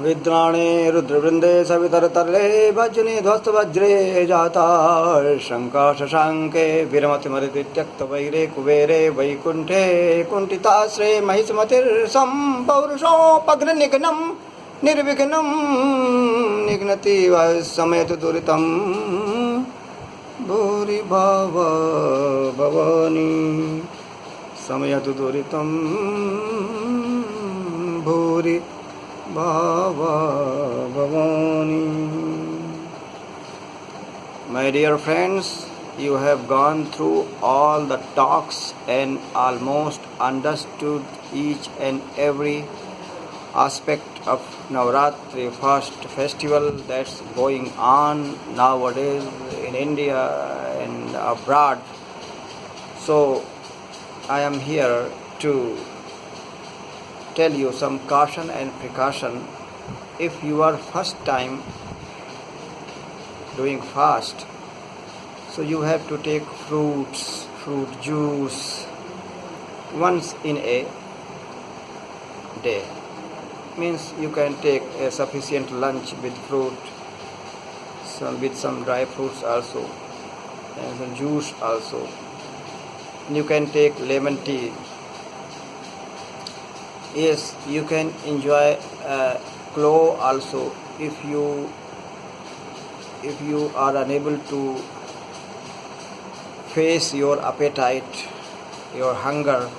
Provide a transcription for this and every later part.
विद्राणे रुद्रवृन्दे सवितरतरले भजने ध्वस्तवज्रे जाता शङ्का शशाङ्के विरमतिमरित्यक्तवैरे कुबेरे वैकुण्ठे कुण्ठिताश्रे महिषमतिर्सं पौरुषोपग्रनिघ्नं निर्विघ्नं निघ्नति समयतु दुरितं भूरि भाव भवानी समयतु दुरितं भूरि Bhava Bhavani. My dear friends, you have gone through all the talks and almost understood each and every aspect of Navratri first festival that's going on nowadays in India and abroad. So I am here to tell you some caution and precaution. If you are first time doing fast, so you have to take fruit juice once in a day. Means you can take a sufficient lunch with fruit, with some dry fruits also, and some juice also. You can take lemon tea. Yes, you can enjoy clove also if you are unable to face your appetite, your hunger.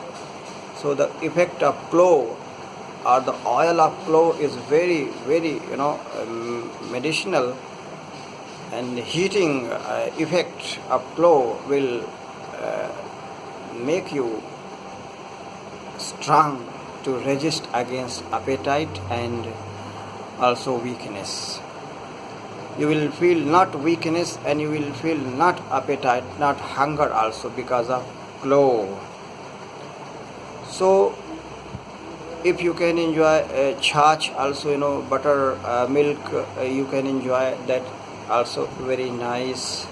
So the effect of clove or the oil of clove is very medicinal, and heating effect of clove will make you strong to resist against appetite and also weakness. You will feel not weakness and you will feel not appetite, not hunger also because of clove. So if you can enjoy chach also, butter, milk, you can enjoy that also, very nice.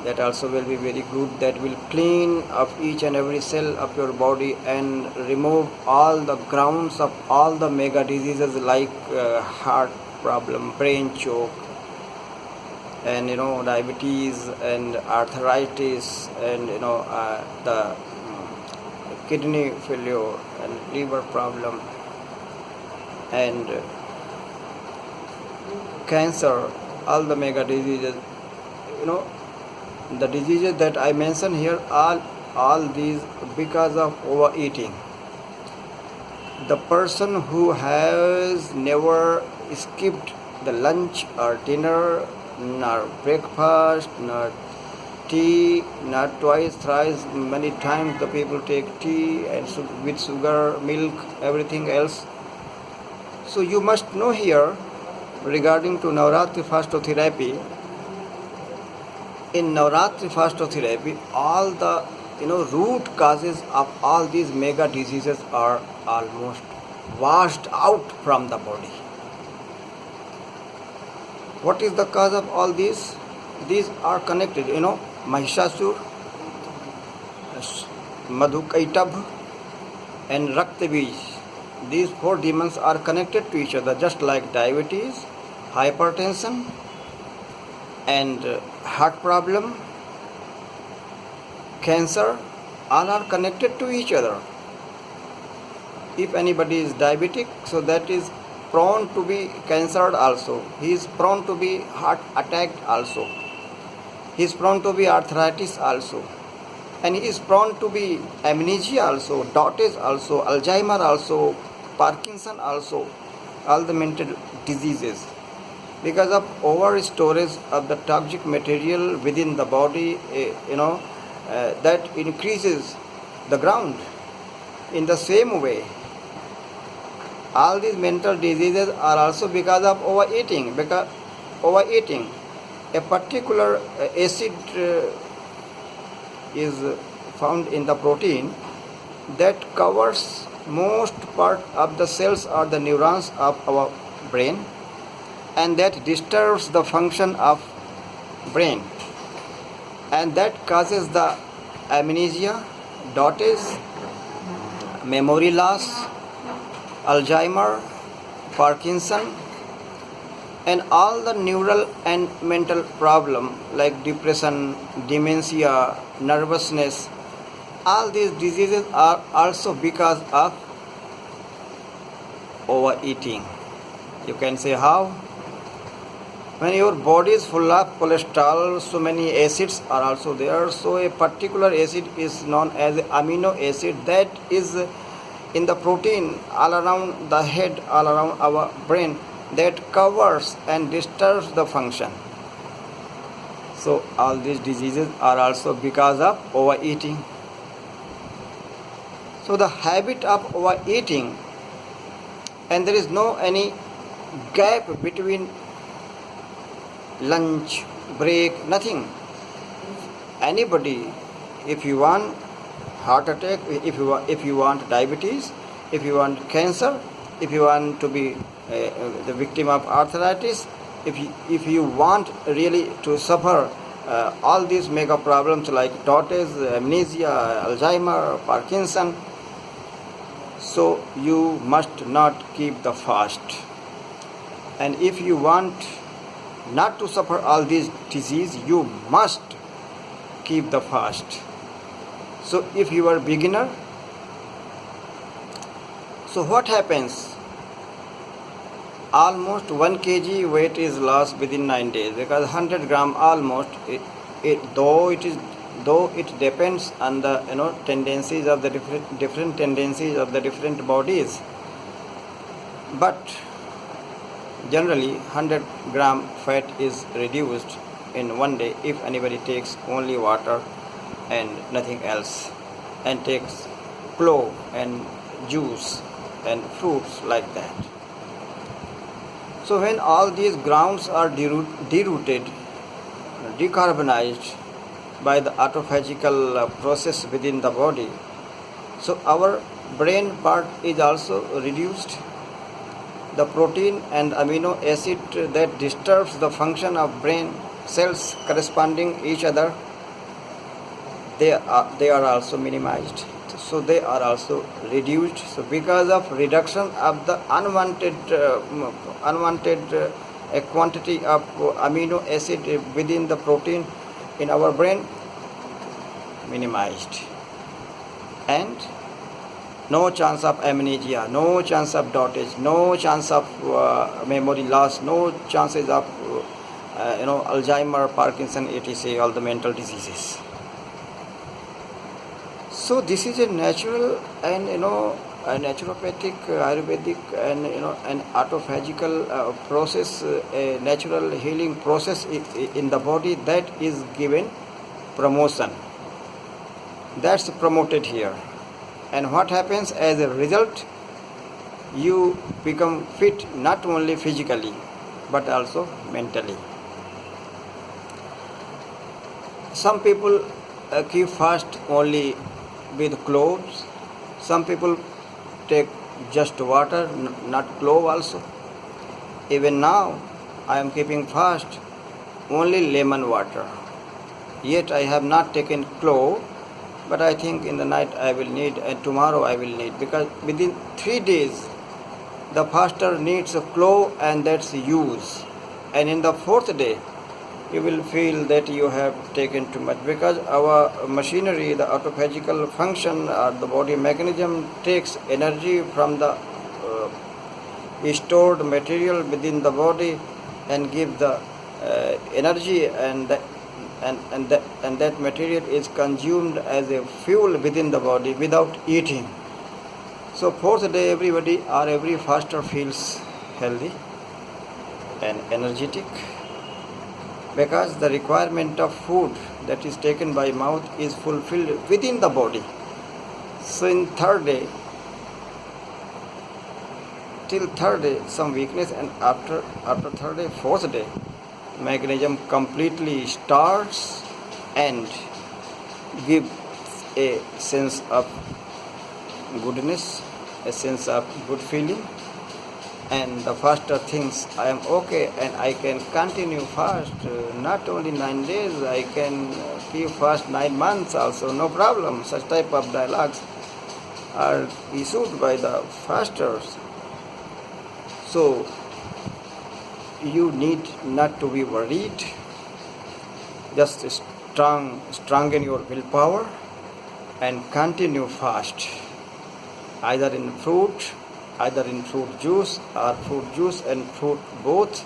That also will be very good. That will clean up each and every cell of your body and remove all the grounds of all the mega diseases like heart problem, brain choke, and diabetes and arthritis, and the kidney failure and liver problem and cancer, all the mega diseases. The diseases that I mention here, all these because of overeating. The person who has never skipped the lunch or dinner, nor breakfast, nor tea, not twice, thrice, many times the people take tea and with sugar, milk, everything else. So you must know here regarding to Navratri fastotherapy. In Navratri fastotherapy, all the root causes of all these mega diseases are almost washed out from the body. What is the cause of all these? These are connected, Mahishasur, Madhukaitabh and Raktavij. These 4 demons are connected to each other, just like diabetes, hypertension, and heart problem, cancer, all are connected to each other. If anybody is diabetic, so that is prone to be cancered also. He is prone to be heart attacked also. He is prone to be arthritis also. And he is prone to be amnesia also, dotage also, Alzheimer also, Parkinson also, all the mental diseases. Because of over storage of the toxic material within the body, that increases the ground. In the same way, all these mental diseases are also because of overeating. Because overeating, a particular acid is found in the protein that covers most part of the cells or the neurons of our brain, and that disturbs the function of brain, and that causes the amnesia, dotage, memory loss, Alzheimer, Parkinson, and all the neural and mental problem like depression, dementia, nervousness. All these diseases are also because of overeating. You can say how? When your body is full of cholesterol, so many acids are also there. So a particular acid is known as amino acid that is in the protein all around the head, all around our brain, that covers and disturbs the function. So all these diseases are also because of overeating. So the habit of overeating, and there is no any gap between lunch, break, nothing. Anybody, if you want heart attack, if you want diabetes, if you want cancer, if you want to be the victim of arthritis, if you want really to suffer all these mega problems like tortoise, amnesia, Alzheimer, Parkinson, so you must not keep the fast. And if you want not to suffer all these disease, you must keep the fast. So if you are beginner, so what happens? Almost 1 kg weight is lost within 9 days, because 100 gram almost, though it depends on the tendencies of the different tendencies of the different bodies, but generally 100 gram fat is reduced in 1 day if anybody takes only water and nothing else, and takes clove and juice and fruits like that. So when all these grounds are derooted, decarbonized by the autophagical process within the body, so our brain part is also reduced. The protein and amino acid that disturbs the function of brain cells corresponding each other, they are also minimized. So they are also reduced. So because of reduction of the unwanted quantity of amino acid within the protein in our brain, minimized, and no chance of amnesia, no chance of dotage, no chance of memory loss, no chances of Alzheimer, Parkinson, etc., all the mental diseases. So this is a natural and a naturopathic, Ayurvedic, and an autophagical process, a natural healing process in the body that is given promotion. That's promoted here. And what happens as a result? You become fit not only physically but also mentally. Some people keep fast only with cloves. Some people take just water, not clove also. Even now I am keeping fast only lemon water. Yet I have not taken clove, but I think in the night I will need, and tomorrow I will need, because within 3 days the faster needs a clove, and that's use. And in the 4th day you will feel that you have taken too much, because our machinery, the autophagical function or the body mechanism, takes energy from the stored material within the body and give the energy, and that material is consumed as a fuel within the body without eating. So 4th day every faster feels healthy and energetic, because the requirement of food that is taken by mouth is fulfilled within the body. So in 3rd day, till 3rd day some weakness, and after 3rd day, 4th day, mechanism completely starts and gives a sense of goodness, a sense of good feeling, and the faster things I am okay, and I can continue fast not only 9 days, I can keep fast 9 months also, no problem. Such type of dialogues are issued by the fasters. So you need not to be worried. Just strengthen your willpower and continue fast, either in fruit juice or fruit juice and fruit both,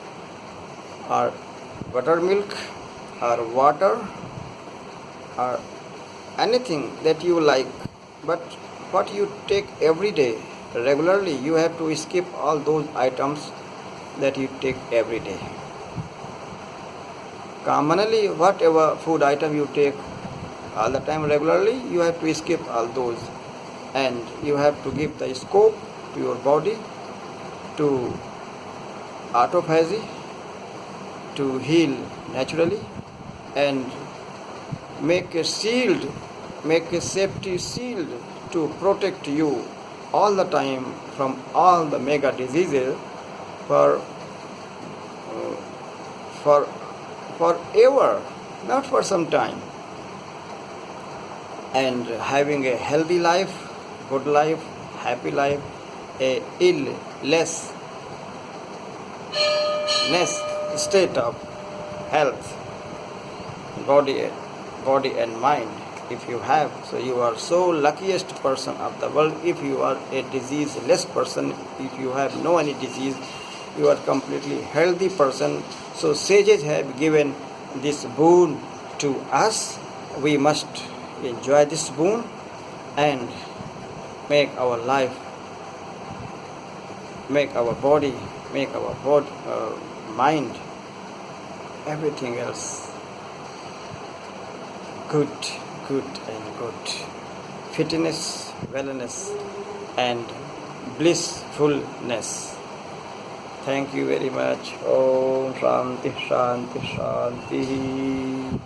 or buttermilk or water or anything that you like. But what you take every day regularly, you have to skip all those items that you take every day. Commonly, whatever food item you take all the time regularly, you have to skip all those, and you have to give the scope to your body to autophagy, to heal naturally, and make a safety shield to protect you all the time from all the mega diseases for forever, not for some time. And having a healthy life, good life, happy life, a less state of health, body and mind, if you have, so you are so luckiest person of the world. If you are a disease-less person, if you have no any disease, you are completely healthy person. So sages have given this boon to us. We must enjoy this boon and make our life, make our body, mind, everything else good and good. Fitness, wellness, and blissfulness. Thank you very much. Om Shanti Shanti Shanti.